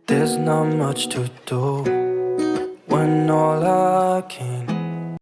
There's not much to do when all I can.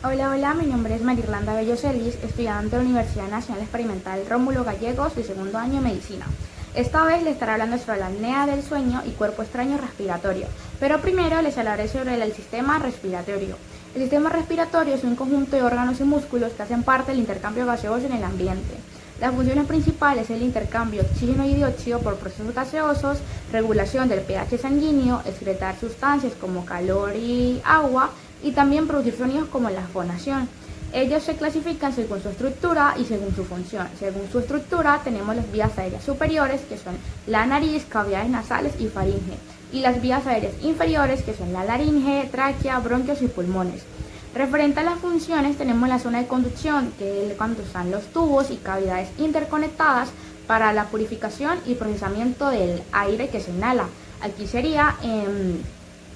Hola, mi nombre es Marirlanda Bello Celis, estudiante de la Universidad Nacional Experimental Rómulo Gallegos de segundo año de Medicina. Esta vez les estaré hablando sobre la apnea del sueño y cuerpo extraño respiratorio, pero primero les hablaré sobre el sistema respiratorio. El sistema respiratorio es un conjunto de órganos y músculos que hacen parte del intercambio gaseoso en el ambiente. Las funciones principales son el intercambio oxígeno y dióxido por procesos gaseosos, regulación del pH sanguíneo, excretar sustancias como calor y agua, y también producir sonidos como la fonación. Ellos se clasifican según su estructura y según su función. Según su estructura tenemos las vías aéreas superiores, que son la nariz, cavidades nasales y faringe, y las vías aéreas inferiores, que son la laringe, tráquea, bronquios y pulmones. Referente a las funciones, tenemos la zona de conducción, que es cuando están los tubos y cavidades interconectadas para la purificación y procesamiento del aire que se inhala. Aquí sería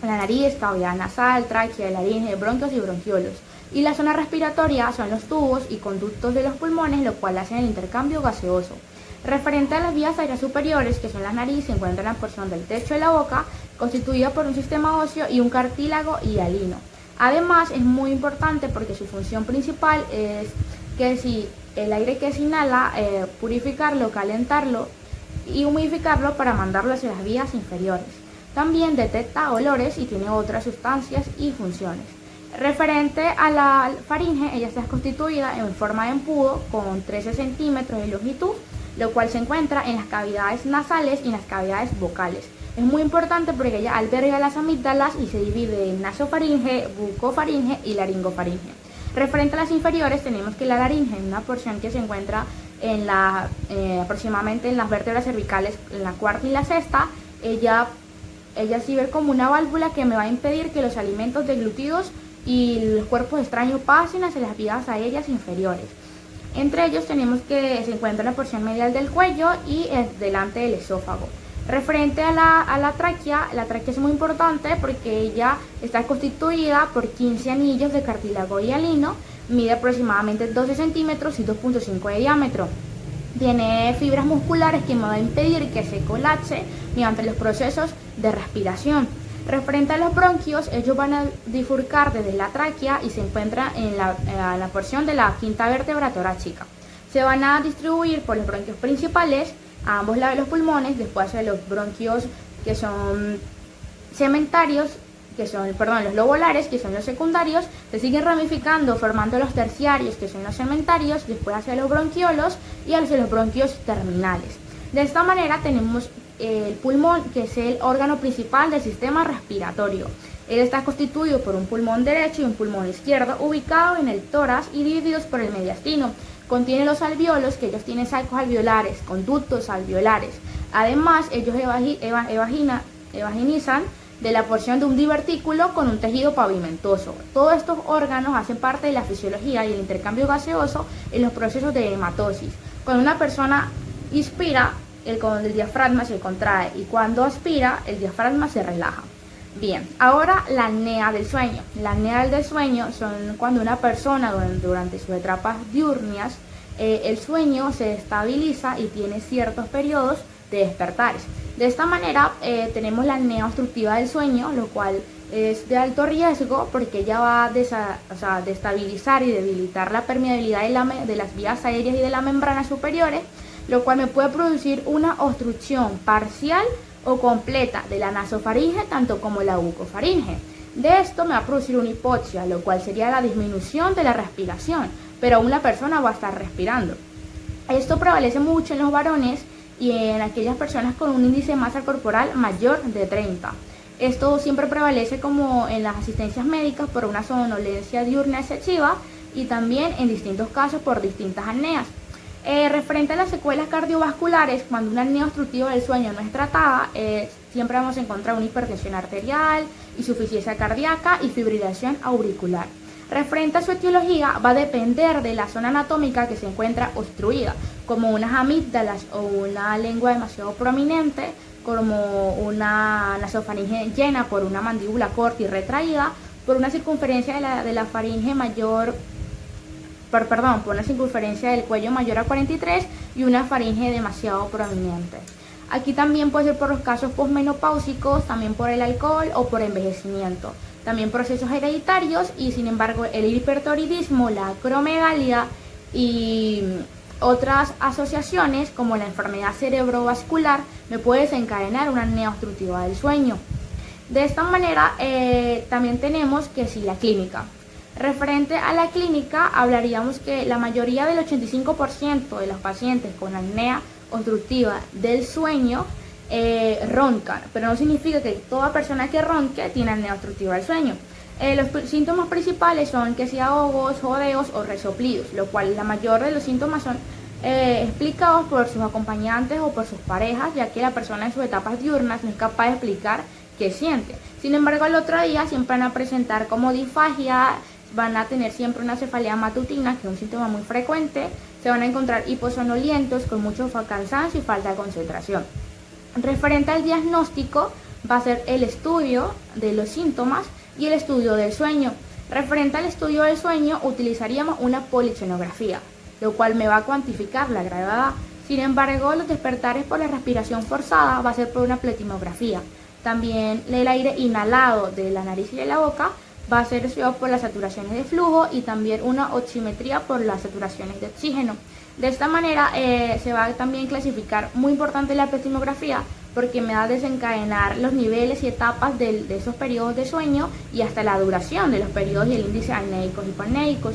la nariz, cavidad nasal, tráquea, laringe, bronquios y bronquiolos. Y la zona respiratoria son los tubos y conductos de los pulmones, lo cual hacen el intercambio gaseoso. Referente a las vías aéreas superiores, que son la nariz, se encuentra en la porción del techo de la boca, constituida por un sistema óseo y un cartílago hialino. Además, es muy importante porque su función principal es que si el aire que se inhala, purificarlo, calentarlo y humidificarlo para mandarlo hacia las vías inferiores. También detecta olores y tiene otras sustancias y funciones. Referente a la faringe, ella está constituida en forma de embudo con 13 centímetros de longitud, lo cual se encuentra en las cavidades nasales y en las cavidades vocales. Es muy importante porque ella alberga las amígdalas y se divide en nasofaringe, bucofaringe y laringofaringe. Referente a las inferiores, tenemos que la laringe, en una porción que se encuentra en aproximadamente en las vértebras cervicales, en la cuarta y la sexta, ella sirve como una válvula que me va a impedir que los alimentos deglutidos y los cuerpos extraños pasen hacia las vías aéreas inferiores. Entre ellos tenemos que se encuentra en la porción medial del cuello y delante del esófago. Referente a la tráquea es muy importante porque ella está constituida por 15 anillos de cartílago hialino, mide aproximadamente 12 centímetros y 2.5 de diámetro. Tiene fibras musculares que me van a impedir que se colapse mediante los procesos de respiración. Referente a los bronquios, ellos van a bifurcar desde la tráquea y se encuentran en la porción de la quinta vértebra torácica. Se van a distribuir por los bronquios principales a ambos lados de los pulmones, después de los bronquios que son segmentarios, los lobulares, que son los secundarios, se siguen ramificando formando los terciarios, que son los segmentarios, después hacia los bronquiolos y hacia los bronquios terminales. De esta manera tenemos el pulmón, que es el órgano principal del sistema respiratorio. Él está constituido por un pulmón derecho y un pulmón izquierdo ubicados en el tórax y divididos por el mediastino. Contiene los alveolos, que ellos tienen sacos alveolares, conductos alveolares. Además, ellos evaginizan de la porción de un divertículo con un tejido pavimentoso. Todos estos órganos hacen parte de la fisiología y el intercambio gaseoso en los procesos de hematosis. Cuando una persona inspira, el diafragma se contrae y cuando aspira, el diafragma se relaja. Bien, ahora la apnea del sueño. La apnea del sueño son cuando una persona durante sus etapas diurnas, el sueño se estabiliza y tiene ciertos periodos de despertares. De esta manera tenemos la apnea obstructiva del sueño, lo cual es de alto riesgo porque ella va a destabilizar y debilitar la permeabilidad de las vías aéreas y de las membranas superiores, lo cual me puede producir una obstrucción parcial o completa de la nasofaringe tanto como la bucofaringe. De esto me va a producir una hipoxia, lo cual sería la disminución de la respiración, pero aún la persona va a estar respirando. Esto prevalece mucho en los varones y en aquellas personas con un índice de masa corporal mayor de 30. Esto siempre prevalece como en las asistencias médicas por una somnolencia diurna excesiva y también en distintos casos por distintas apneas. Referente a las secuelas cardiovasculares, cuando una apnea obstructiva del sueño no es tratada, siempre vamos a encontrar una hipertensión arterial, insuficiencia cardíaca y fibrilación auricular. Referente a su etiología, va a depender de la zona anatómica que se encuentra obstruida, como unas amígdalas o una lengua demasiado prominente, como una nasofaringe llena por una mandíbula corta y retraída, por una circunferencia de la faringe mayor por una circunferencia del cuello mayor a 43 y una faringe demasiado prominente. Aquí también puede ser por los casos posmenopáusicos, también por el alcohol o por envejecimiento, también procesos hereditarios y sin embargo el hipertiroidismo, la acromegalia y otras asociaciones como la enfermedad cerebrovascular me puede desencadenar una apnea obstructiva del sueño. De esta manera también tenemos que si la clínica. Referente a la clínica hablaríamos que la mayoría del 85% de los pacientes con apnea obstructiva del sueño roncan, pero no significa que toda persona que ronque tiene apnea obstructiva del sueño. Los síntomas principales son que si ahogos, jodeos o resoplidos, lo cual la mayoría de los síntomas son explicados por sus acompañantes o por sus parejas, ya que la persona en sus etapas diurnas no es capaz de explicar qué siente. Sin embargo, al otro día siempre van a presentar como disfagia, van a tener siempre una cefalea matutina, que es un síntoma muy frecuente, se van a encontrar hiposonolientos con mucho cansancio y falta de concentración. Referente al diagnóstico, va a ser el estudio de los síntomas y el estudio del sueño. Referente al estudio del sueño, utilizaríamos una polisonografía, lo cual me va a cuantificar la gravedad. Sin embargo, los despertares por la respiración forzada va a ser por una pletimografía. También el aire inhalado de la nariz y de la boca va a ser estudiado por las saturaciones de flujo y también una oximetría por las saturaciones de oxígeno. De esta manera se va a también clasificar, muy importante la pletimografía, porque me va a desencadenar los niveles y etapas de esos periodos de sueño y hasta la duración de los periodos y el índice apnéicos y hipoapnéicos.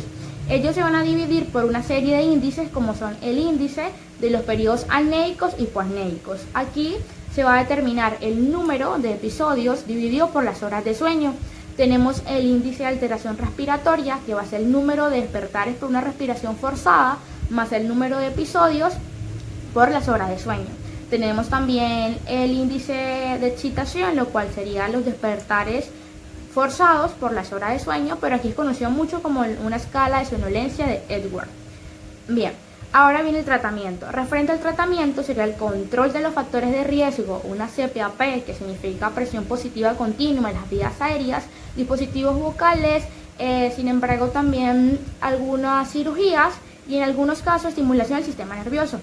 Ellos se van a dividir por una serie de índices como son el índice de los periodos apnéicos y hipoapnéicos. Aquí se va a determinar el número de episodios dividido por las horas de sueño. Tenemos el índice de alteración respiratoria, que va a ser el número de despertares por una respiración forzada, más el número de episodios por las horas de sueño. Tenemos también el índice de excitación, lo cual serían los despertares forzados por las horas de sueño, pero aquí es conocido mucho como una escala de somnolencia de Edwards. Bien, ahora viene el tratamiento. Referente al tratamiento sería el control de los factores de riesgo, una CPAP, que significa presión positiva continua en las vías aéreas, dispositivos bucales, sin embargo también algunas cirugías y en algunos casos estimulación del sistema nervioso.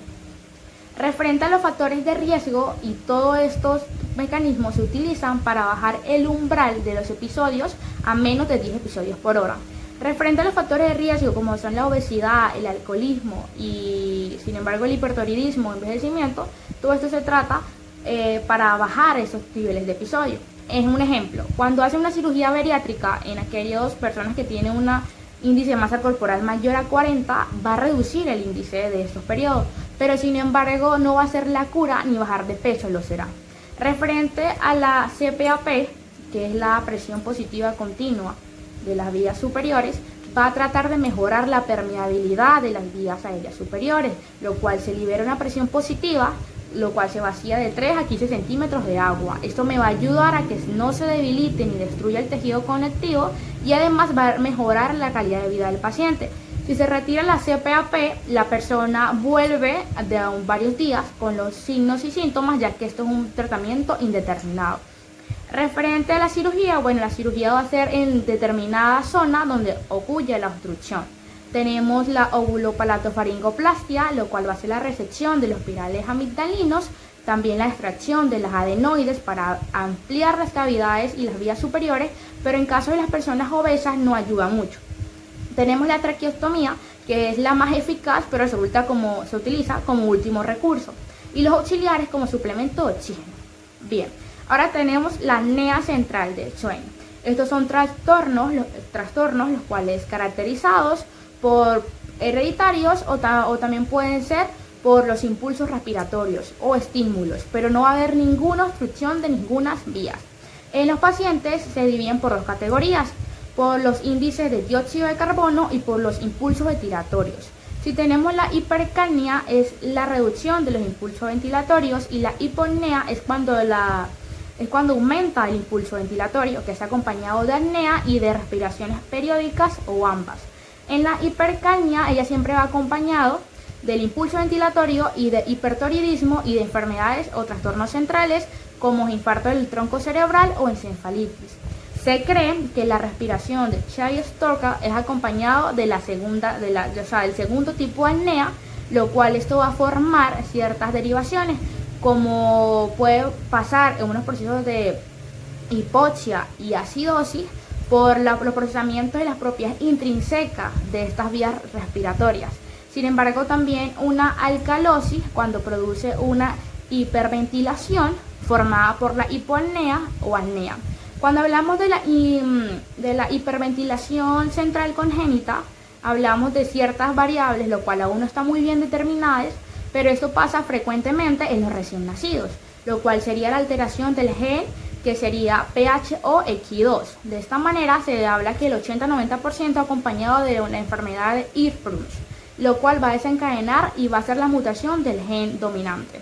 Referente a los factores de riesgo, y todos estos mecanismos se utilizan para bajar el umbral de los episodios a menos de 10 episodios por hora. Referente a los factores de riesgo como son la obesidad, el alcoholismo y sin embargo el hipertiroidismo, envejecimiento, todo esto se trata para bajar esos niveles de episodio. Es un ejemplo, cuando hacen una cirugía bariátrica en aquellas personas que tienen un índice de masa corporal mayor a 40, va a reducir el índice de estos periodos, pero sin embargo no va a ser la cura ni bajar de peso lo será. Referente a la CPAP, que es la presión positiva continua de las vías superiores, va a tratar de mejorar la permeabilidad de las vías aéreas superiores, lo cual se libera una presión positiva, lo cual se vacía de 3 a 15 centímetros de agua. Esto me va a ayudar a que no se debilite ni destruya el tejido conectivo y además va a mejorar la calidad de vida del paciente. Si se retira la CPAP, la persona vuelve de varios días con los signos y síntomas, ya que esto es un tratamiento indeterminado. Referente a la cirugía, bueno, la cirugía va a ser en determinada zona donde ocurre la obstrucción. Tenemos la ovulopalatofaringoplastia, lo cual va a ser la resección de los virales amigdalinos, también la extracción de las adenoides para ampliar las cavidades y las vías superiores, pero en caso de las personas obesas no ayuda mucho. Tenemos la traqueostomía, que es la más eficaz, pero se utiliza como último recurso, y los auxiliares como suplemento de oxígeno. Bien, ahora tenemos la apnea central del sueño. Estos son trastornos los cuales caracterizados por hereditarios o también pueden ser por los impulsos respiratorios o estímulos, pero no va a haber ninguna obstrucción de ninguna vías. En los pacientes se dividen por dos categorías, por los índices de dióxido de carbono y por los impulsos ventilatorios. Si tenemos la hipercapnia, es la reducción de los impulsos ventilatorios, y la hipopnea es cuando aumenta el impulso ventilatorio, que es acompañado de apnea y de respiraciones periódicas o ambas. En la hipercapnia, ella siempre va acompañado del impulso ventilatorio y de hipertiroidismo y de enfermedades o trastornos centrales como infarto del tronco cerebral o encefalitis. Se cree que la respiración de Shaya-Storka es acompañado de del segundo tipo de apnea, lo cual esto va a formar ciertas derivaciones. como puede pasar en unos procesos de hipoxia y acidosis por los procesamientos de las propiedades intrínsecas de estas vías respiratorias. Sin embargo, también una alcalosis cuando produce una hiperventilación formada por la hipoapnea o apnea. Cuando hablamos de la hiperventilación central congénita, hablamos de ciertas variables, lo cual aún no está muy bien determinadas, pero esto pasa frecuentemente en los recién nacidos, lo cual sería la alteración del gen que sería PHOX2. De esta manera se habla que el 80-90% acompañado de una enfermedad de Hirschsprung, lo cual va a desencadenar y va a ser la mutación del gen dominante.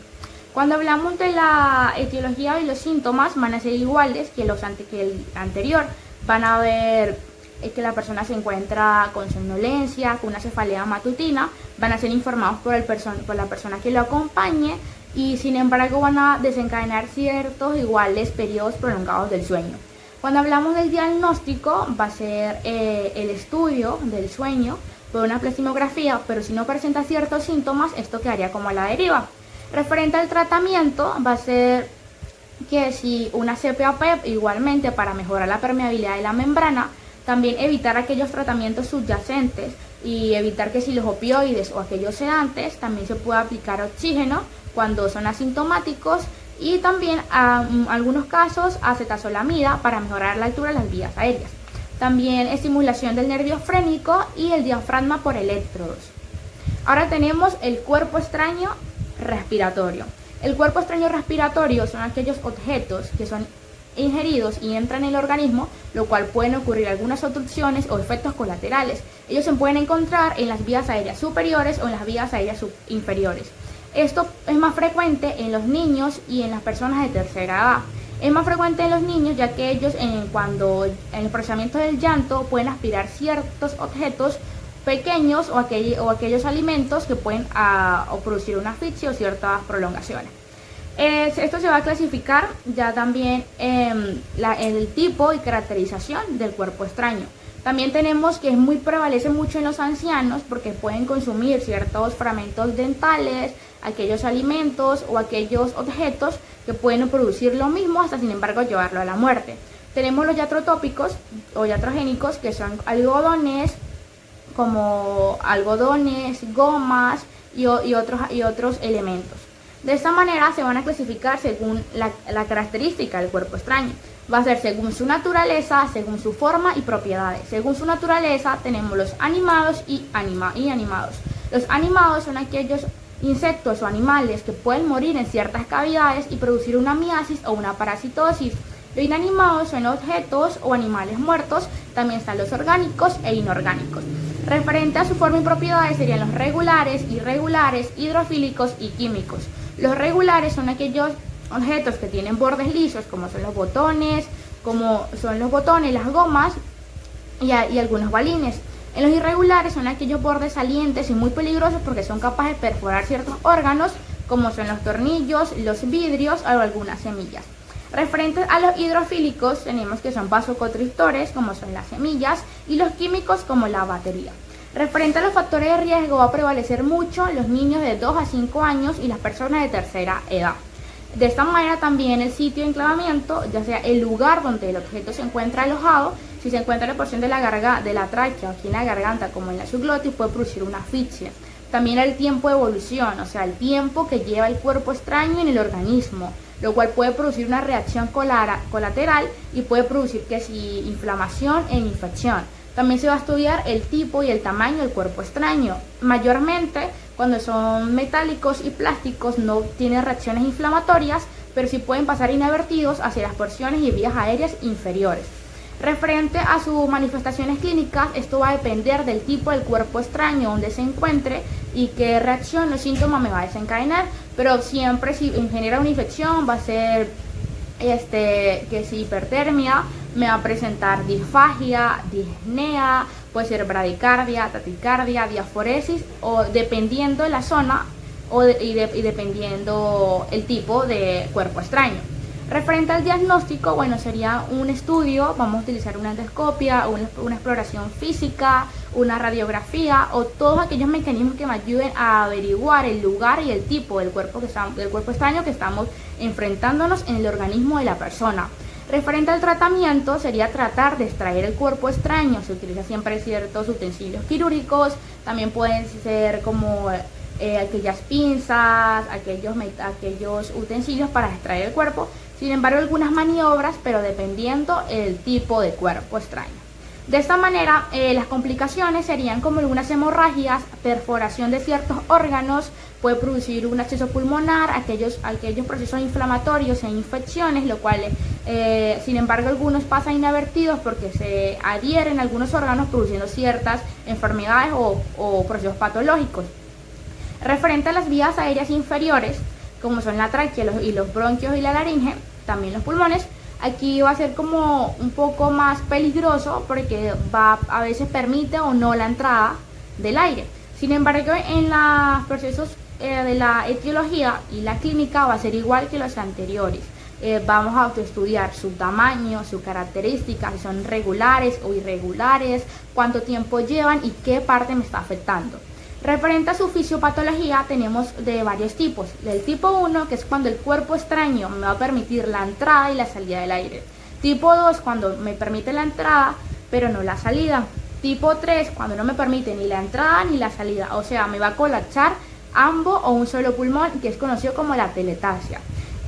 Cuando hablamos de la etiología y los síntomas van a ser iguales que el anterior. Van a ver que la persona se encuentra con somnolencia, con una cefalea matutina, van a ser informados por la persona que lo acompañe y sin embargo van a desencadenar ciertos iguales periodos prolongados del sueño. Cuando hablamos del diagnóstico va a ser el estudio del sueño por una plasmografía, pero si no presenta ciertos síntomas esto quedaría como a la deriva. Referente al tratamiento va a ser que si una CPAP igualmente para mejorar la permeabilidad de la membrana, también evitar aquellos tratamientos subyacentes y evitar que si los opioides o aquellos sedantes, también se puede aplicar oxígeno cuando son asintomáticos y también en algunos casos acetazolamida para mejorar la altura de las vías aéreas. También estimulación del nervio frénico y el diafragma por electrodos. Ahora tenemos el cuerpo extraño respiratorio. El cuerpo extraño respiratorio son aquellos objetos que son ingeridos y entran en el organismo, lo cual pueden ocurrir algunas obstrucciones o efectos colaterales. Ellos se pueden encontrar en las vías aéreas superiores o en las vías aéreas inferiores. Esto es más frecuente en los niños y en las personas de tercera edad. Es más frecuente en los niños ya que ellos cuando en el procesamiento del llanto pueden aspirar ciertos objetos pequeños o aquellos alimentos que pueden o producir una asfixia o ciertas prolongaciones. Esto se va a clasificar ya también en el tipo y caracterización del cuerpo extraño. También tenemos que prevalece mucho en los ancianos porque pueden consumir ciertos fragmentos dentales, aquellos alimentos o aquellos objetos que pueden producir lo mismo hasta sin embargo llevarlo a la muerte. Tenemos los iatrotópicos o iatrogénicos que son algodones, gomas y otros elementos. De esta manera se van a clasificar según la característica del cuerpo extraño. Va a ser según su naturaleza, según su forma y propiedades. Según su naturaleza tenemos los animados y animados. Los animados son aquellos insectos o animales que pueden morir en ciertas cavidades y producir una miasis o una parasitosis. Los inanimados son objetos o animales muertos. También están los orgánicos e inorgánicos. Referente a su forma y propiedades serían los regulares, irregulares, hidrofílicos y químicos. Los regulares son aquellos objetos que tienen bordes lisos, como son los botones, las gomas y algunos balines. En los irregulares son aquellos bordes salientes y muy peligrosos porque son capaces de perforar ciertos órganos, como son los tornillos, los vidrios o algunas semillas. Referentes a los hidrofílicos tenemos que son vasoconstrictores, como son las semillas, y los químicos como la batería. Referente a los factores de riesgo va a prevalecer mucho los niños de 2 a 5 años y las personas de tercera edad. De esta manera también el sitio de enclavamiento, ya sea el lugar donde el objeto se encuentra alojado, si se encuentra en la porción de la tráquea, aquí en la garganta como en la subglotis, puede producir una asfixia. También el tiempo de evolución, o sea, el tiempo que lleva el cuerpo extraño en el organismo, lo cual puede producir una reacción colateral y puede producir inflamación e infección. También se va a estudiar el tipo y el tamaño del cuerpo extraño. Mayormente, cuando son metálicos y plásticos no tienen reacciones inflamatorias, pero sí pueden pasar inadvertidos hacia las porciones y vías aéreas inferiores. Referente a sus manifestaciones clínicas, esto va a depender del tipo del cuerpo extraño donde se encuentre y qué reacción o síntoma me va a desencadenar, pero siempre si genera una infección va a ser hipertermia, me va a presentar disfagia, disnea, puede ser bradicardia, taticardia, diaforesis o dependiendo de la zona y dependiendo el tipo de cuerpo extraño. Referente al diagnóstico, bueno, sería un estudio, vamos a utilizar una endoscopia, una exploración física, una radiografía o todos aquellos mecanismos que me ayuden a averiguar el lugar y el tipo del cuerpo extraño que estamos enfrentándonos en el organismo de la persona. Referente al tratamiento, sería tratar de extraer el cuerpo extraño. Se utiliza siempre ciertos utensilios quirúrgicos, también pueden ser como aquellas pinzas, aquellos utensilios para extraer el cuerpo. Sin embargo, algunas maniobras, pero dependiendo el tipo de cuerpo extraño. De esta manera, las complicaciones serían como algunas hemorragias, perforación de ciertos órganos, puede producir un absceso pulmonar, aquellos procesos inflamatorios e infecciones, lo cual, sin embargo, algunos pasan inadvertidos porque se adhieren a algunos órganos produciendo ciertas enfermedades o procesos patológicos. Referente a las vías aéreas inferiores, como son la tráquea y los bronquios y la laringe, también los pulmones, aquí va a ser como un poco más peligroso porque a veces permite o no la entrada del aire. Sin embargo, en los procesos de la etiología y la clínica va a ser igual que los anteriores. Vamos a estudiar su tamaño, sus características, si son regulares o irregulares, cuánto tiempo llevan y qué parte me está afectando. Referente a su fisiopatología, tenemos de varios tipos. Del tipo 1, que es cuando el cuerpo extraño me va a permitir la entrada y la salida del aire. Tipo 2, cuando me permite la entrada, pero no la salida. Tipo 3, cuando no me permite ni la entrada ni la salida. O sea, me va a colapsar ambos o un solo pulmón, que es conocido como la teletasia.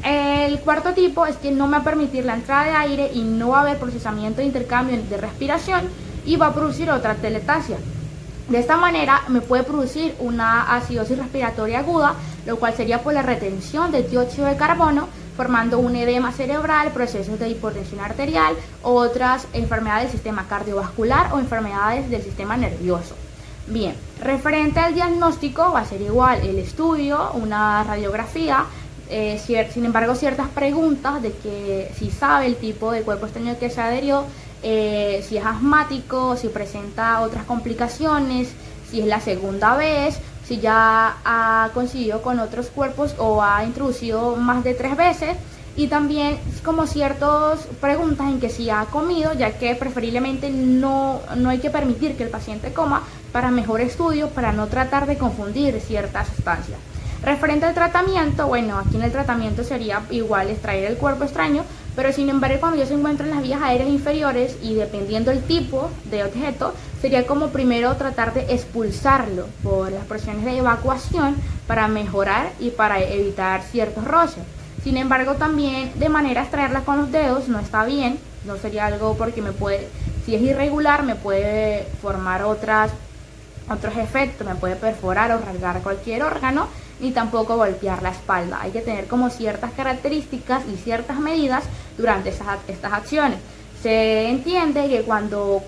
El cuarto tipo es que no me va a permitir la entrada de aire y no va a haber procesamiento de intercambio de respiración y va a producir otra teletasia. De esta manera me puede producir una acidosis respiratoria aguda, lo cual sería por la retención de dióxido de carbono, formando un edema cerebral, procesos de hipertensión arterial, otras enfermedades del sistema cardiovascular o enfermedades del sistema nervioso. Bien, referente al diagnóstico va a ser igual el estudio, una radiografía, sin embargo ciertas preguntas de que si sabe el tipo de cuerpo extraño que se adherió, si es asmático, si presenta otras complicaciones, si es la segunda vez, si ya ha coincidido con otros cuerpos o ha introducido más de 3 veces, y también como ciertas preguntas en que si ha comido, ya que preferiblemente no hay que permitir que el paciente coma para mejor estudio, para no tratar de confundir ciertas sustancias. Referente al tratamiento, bueno, aquí en el tratamiento sería igual extraer el cuerpo extraño, pero sin embargo cuando ya se encuentra en las vías aéreas inferiores y dependiendo del tipo de objeto, sería como primero tratar de expulsarlo por las presiones de evacuación para mejorar y para evitar ciertos roces. Sin embargo, también de manera extraerla con los dedos no está bien, no sería algo porque si es irregular, me puede formar otros efectos, me puede perforar o rasgar cualquier órgano, ni tampoco golpear la espalda. Hay que tener como ciertas características y ciertas medidas durante estas acciones. Se entiende que cuando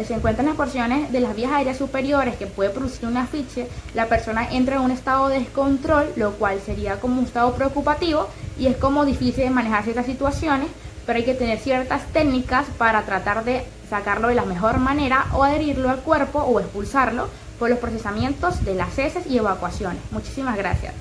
se encuentran las porciones de las vías aéreas superiores que puede producir una asfixia, la persona entra en un estado de descontrol, lo cual sería como un estado preocupativo y es como difícil de manejar ciertas situaciones, pero hay que tener ciertas técnicas para tratar de sacarlo de la mejor manera o adherirlo al cuerpo o expulsarlo por los procesamientos de las heces y evacuaciones. Muchísimas gracias.